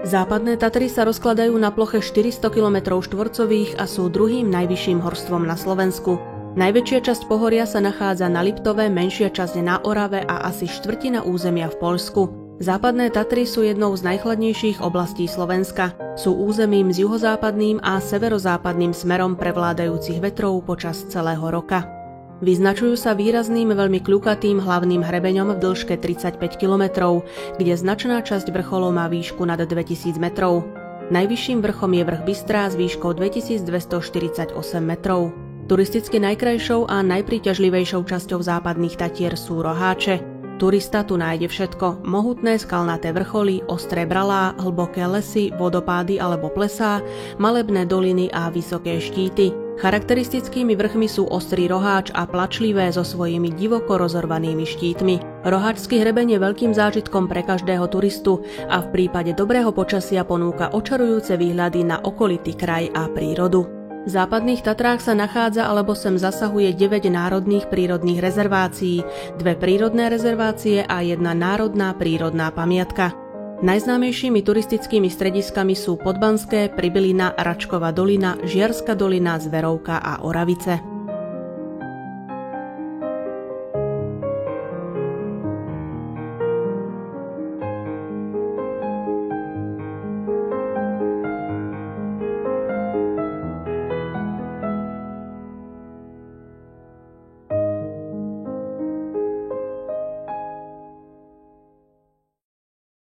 Západné Tatry sa rozkladajú na ploche 400 km štvorcových a sú druhým najvyšším horstvom na Slovensku. Najväčšia časť pohoria sa nachádza na Liptove, menšia časť na Orave a asi štvrtina územia v Poľsku. Západné Tatry sú jednou z najchladnejších oblastí Slovenska. Sú územím s juhozápadným a severozápadným smerom prevládajúcich vetrov počas celého roka. Vyznačujú sa výrazným, veľmi kľukatým hlavným hrebeňom v dĺžke 35 km, kde značná časť vrcholov má výšku nad 2000 metrov. Najvyšším vrchom je vrch Bystrá s výškou 2248 metrov. Turisticky najkrajšou a najpríťažlivejšou časťou západných Tatier sú Roháče. Turista tu nájde všetko: mohutné skalnaté vrcholy, ostré bralá, hlboké lesy, vodopády alebo plesá, malebné doliny a vysoké štíty. Charakteristickými vrchmi sú Ostrý Roháč a Plačlivé so svojimi divoko rozorvanými štítmi. Roháčsky hrebeň je veľkým zážitkom pre každého turistu a v prípade dobrého počasia ponúka očarujúce výhľady na okolitý kraj a prírodu. V západných Tatrách sa nachádza alebo sem zasahuje 9 národných prírodných rezervácií, 2 prírodné rezervácie a 1 národná prírodná pamiatka. Najznámejšími turistickými strediskami sú Podbanské, Pribylina, Račkova dolina, Žiarska dolina, Zverovka a Oravice.